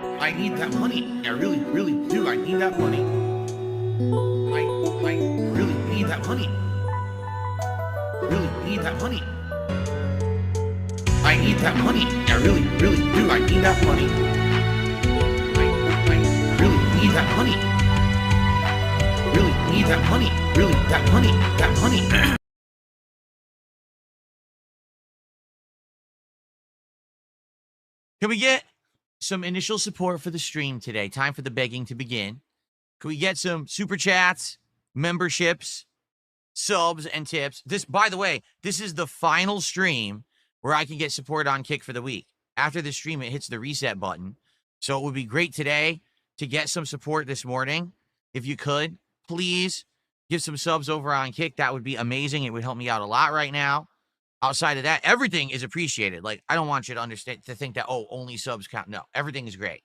I need that money. I really, really do. I need that money. I really need that money. Really need that money. I need that money. I really, really do. I need that money. I really need that money. Really need that money. Really, that money. That money. Can we get some initial support for the stream today? Time for the begging to begin. Can we get some super chats, memberships, subs, and tips? This, by the way, this is the final stream where I can get support on Kick for the week. After the stream, it hits the reset button. So it would be great today to get some support this morning. If you could, please give some subs over on Kick. That would be amazing. It would help me out a lot right now. Outside of that, everything is appreciated. Like, I don't want you to understand, to think that, oh, only subs count. No, everything is great.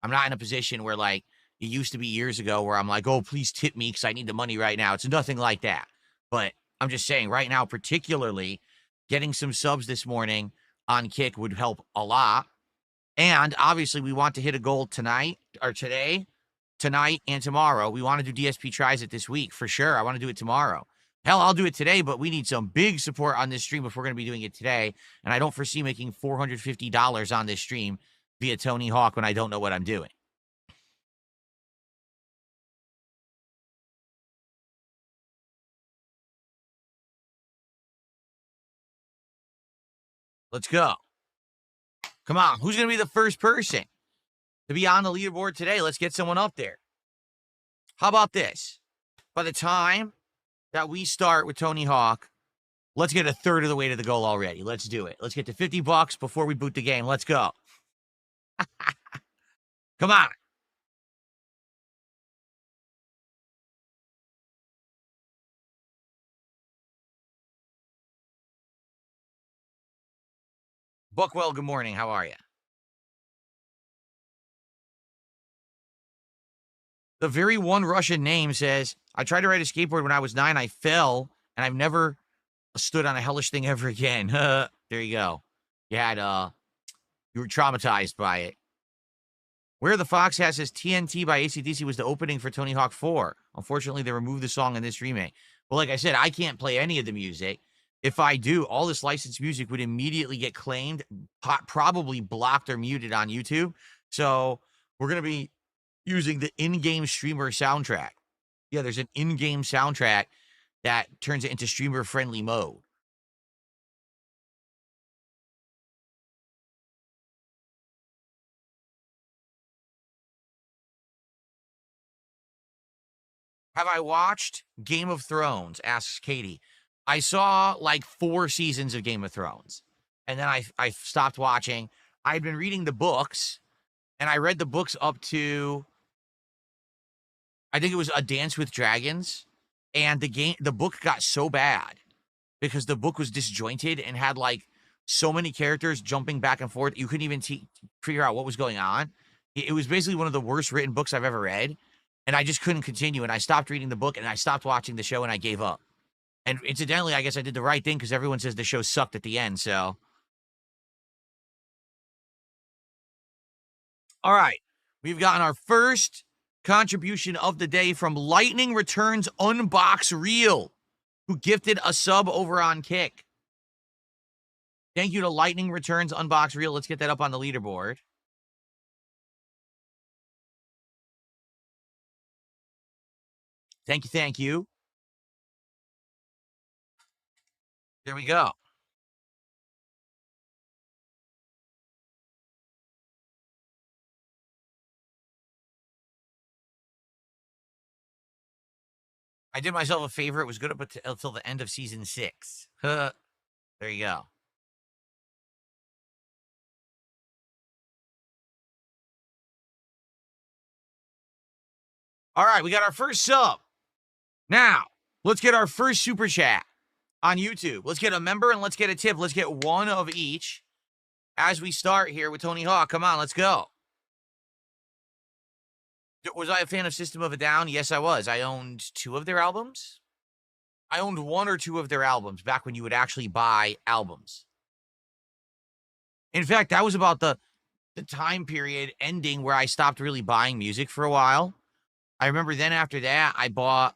I'm not in a position where, like, it used to be years ago where I'm like, oh, please tip me because I need the money right now. It's nothing like that. But I'm just saying right now, particularly, getting some subs this morning on Kick would help a lot. And obviously, we want to hit a goal tonight or today, tonight, and tomorrow. We want to do DSP tries it this week for sure. I want to do it tomorrow. Hell, I'll do it today, but we need some big support on this stream if we're going to be doing it today. And I don't foresee making $450 on this stream via Tony Hawk when I don't know what I'm doing. Let's go. Come on. Who's going to be the first person to be on the leaderboard today? Let's get someone up there. How about this? By the time that we start with Tony Hawk, let's get a third of the way to the goal already. Let's do it. Let's get to $50 before we boot the game. Let's go. Come on. Buckwell, good morning. How are you? The very one Russian name says, I tried to ride a skateboard when I was 9. I fell, and I've never stood on a hellish thing ever again. There you go. You had, you were traumatized by it. Where the Fox has his TNT by AC/DC was the opening for Tony Hawk 4. Unfortunately, they removed the song in this remake. Well, like I said, I can't play any of the music. If I do, all this licensed music would immediately get claimed, probably blocked or muted on YouTube. So we're going to be using the in-game streamer soundtrack. Yeah, there's an in-game soundtrack that turns it into streamer-friendly mode. Have I watched Game of Thrones? Asks Katie. I saw like 4 seasons of Game of Thrones, and then I stopped watching. I'd been reading the books, and I read the books up to, I think it was A Dance with Dragons, and the book got so bad because the book was disjointed and had like so many characters jumping back and forth. You couldn't even figure out what was going on. It was basically one of the worst written books I've ever read, and I just couldn't continue. And I stopped reading the book, and I stopped watching the show, and I gave up. And incidentally, I guess I did the right thing because everyone says the show sucked at the end. So, all right, we've gotten our first contribution of the day from Lightning Returns Unbox Reel, who gifted a sub over on Kick. Thank you to Lightning Returns Unbox Reel. Let's get that up on the leaderboard. Thank you, thank you. There we go. I did myself a favor. It was good up until the end of season 6. There you go. All right, we got our first sub. Now, let's get our first super chat on YouTube. Let's get a member and let's get a tip. Let's get one of each as we start here with Tony Hawk. Come on, let's go. Was I a fan of System of a Down? Yes, I was. I owned 2 of their albums. I owned 1 or 2 of their albums back when you would actually buy albums. In fact, that was about the the time period ending where I stopped really buying music for a while. I remember then after that, I bought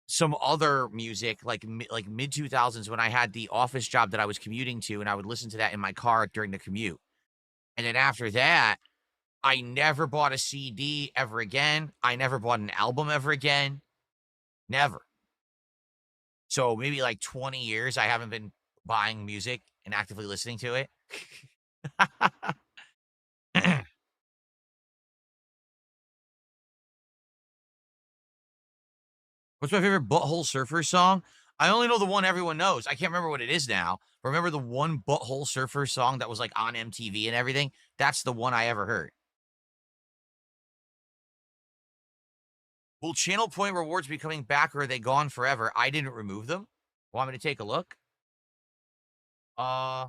some other music like mid 2000s when I had the office job that I was commuting to, and I would listen to that in my car during the commute. And then after that, I never bought a CD ever again. I never bought an album ever again. Never. So maybe like 20 years I haven't been buying music and actively listening to it. What's my favorite Butthole Surfer song? I only know the one everyone knows. I can't remember what it is now. Remember the one Butthole Surfer song that was like on MTV and everything? That's the one I ever heard. Will channel point rewards be coming back or are they gone forever? I didn't remove them. Want me to take a look? Uh,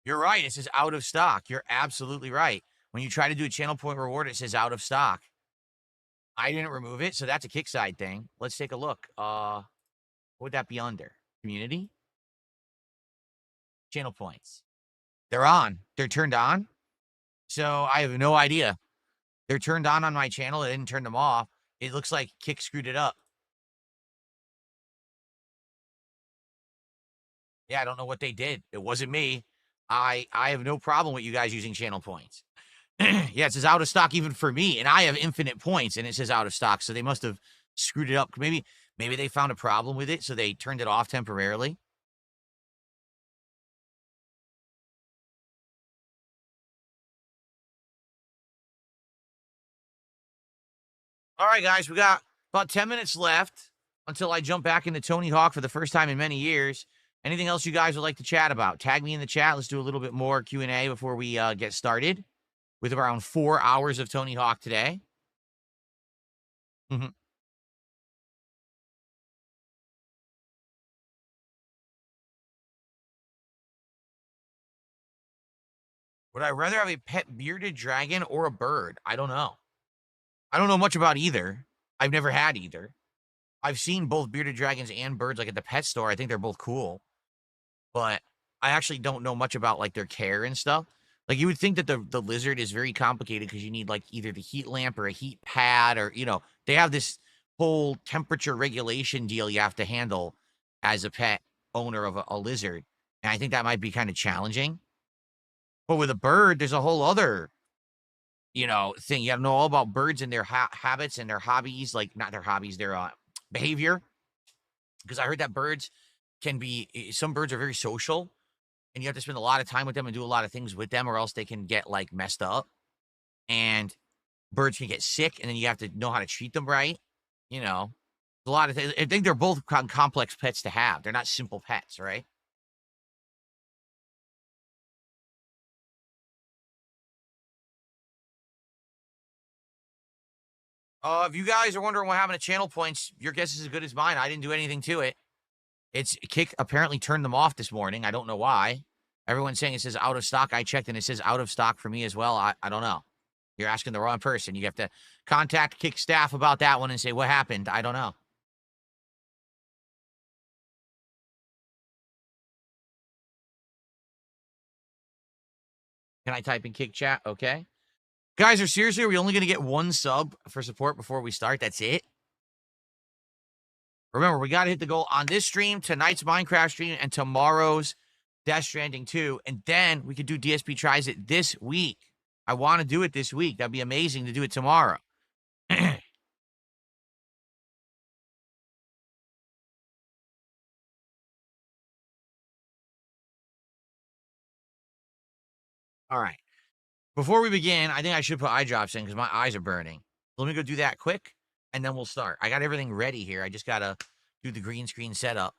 you're right. It says out of stock. You're absolutely right. When you try to do a channel point reward, it says out of stock. I didn't remove it, so that's a Kickside thing. Let's take a look. What would that be under? Community? Channel points. They're on. They're turned on. So I have no idea. They're turned on my channel. I didn't turn them off. It looks like Kick screwed it up. Yeah, I don't know what they did. It wasn't me. I have no problem with you guys using channel points. Yeah, it says out of stock even for me, and I have infinite points, and it says out of stock. So they must have screwed it up. Maybe they found a problem with it, so they turned it off temporarily. All right, guys, we got about 10 minutes left until I jump back into Tony Hawk for the first time in many years. Anything else you guys would like to chat about? Tag me in the chat. Let's do a little bit more Q&A before we get started with around 4 hours of Tony Hawk today. Mhm. Would I rather have a pet bearded dragon or a bird? I don't know. I don't know much about either. I've never had either. I've seen both bearded dragons and birds like at the pet store. I think they're both cool, but I actually don't know much about like their care and stuff. Like you would think that the lizard is very complicated because you need like either the heat lamp or a heat pad or they have this whole temperature regulation deal you have to handle as a pet owner of a lizard. And I think that might be kind of challenging. But with a bird, there's a whole other thing. You got to know all about birds and their habits and their hobbies, like not their hobbies, their behavior. Because I heard that some birds are very social and you have to spend a lot of time with them and do a lot of things with them or else they can get like messed up. And birds can get sick and then you have to know how to treat them right. A lot of things. I think they're both complex pets to have. They're not simple pets, right? If you guys are wondering what happened to channel points, your guess is as good as mine. I didn't do anything to it. It's Kick apparently turned them off this morning. I don't know why. Everyone's saying it says out of stock. I checked and it says out of stock for me as well. I don't know. You're asking the wrong person. You have to contact Kick staff about that one and say, what happened? I don't know. Can I type in Kick chat? Okay. Guys, are we only going to get one sub for support before we start? That's it? Remember, we got to hit the goal on this stream, tonight's Minecraft stream, and tomorrow's Death Stranding 2. And then we could do DSP Tries It this week. I want to do it this week. That'd be amazing to do it tomorrow. All right. Before we begin, I think I should put eye drops in because my eyes are burning. Let me go do that quick, and then we'll start. I got everything ready here. I just got to do the green screen setup.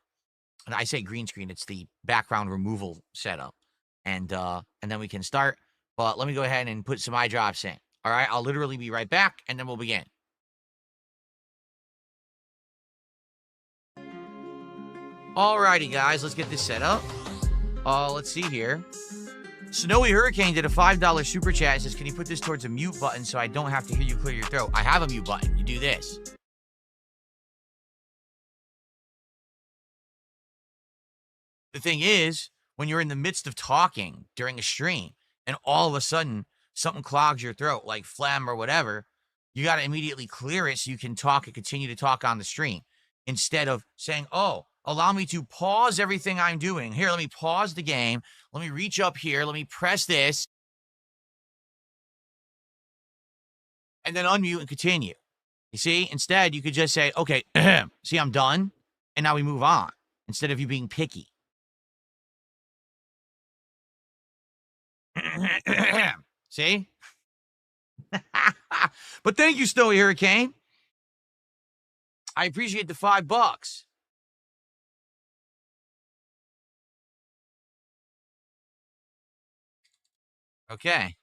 And I say green screen, it's the background removal setup. And then we can start. But let me go ahead and put some eye drops in. All right, I'll literally be right back, and then we'll begin. Alrighty, guys, let's get this set up. Let's see here. Snowy Hurricane did a $5 super chat. It says, can you put this towards a mute button so I don't have to hear you clear your throat? I have a mute button. You do this. The thing is, when you're in the midst of talking during a stream and all of a sudden something clogs your throat, like phlegm or whatever, you got to immediately clear it so you can talk and continue to talk on the stream instead of saying, oh, allow me to pause everything I'm doing. Here, let me pause the game. Let me reach up here. Let me press this and then unmute and continue. You see, instead, you could just say, okay, see, I'm done. And now we move on instead of you being picky. See? But thank you, Snowy Hurricane. I appreciate the $5. Okay.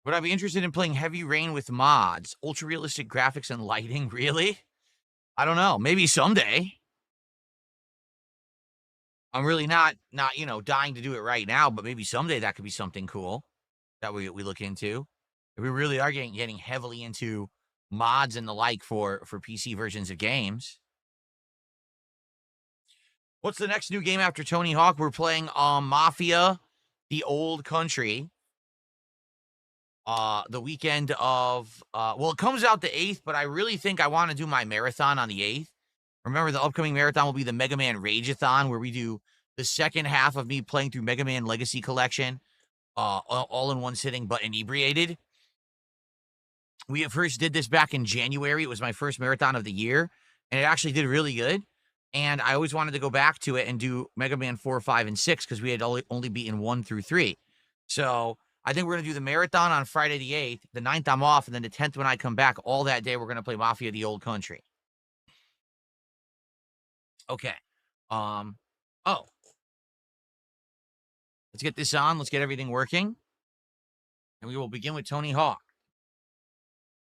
Would I be interested in playing Heavy Rain with mods? Ultra realistic graphics and lighting? Really? I don't know. Maybe someday. I'm really not dying to do it right now, but maybe someday that could be something cool that we look into. If we really are getting heavily into mods and the like for PC versions of games. What's the next new game after Tony Hawk? We're playing Mafia, the Old Country. The weekend of well, it comes out the 8th, but I really think I want to do my marathon on the 8th. Remember, the upcoming marathon will be the Mega Man Rageathon, where we do the second half of me playing through Mega Man Legacy Collection, all in one sitting, but inebriated. We at first did this back in January. It was my first marathon of the year, and it actually did really good. And I always wanted to go back to it and do Mega Man 4, 5, and 6 because we had only beaten 1 through 3. So I think we're going to do the marathon on Friday the 8th. The 9th, I'm off. And then the 10th, when I come back, all that day, we're going to play Mafia the Old Country. Okay. Oh. Let's get this on. Let's get everything working. And we will begin with Tony Hawk.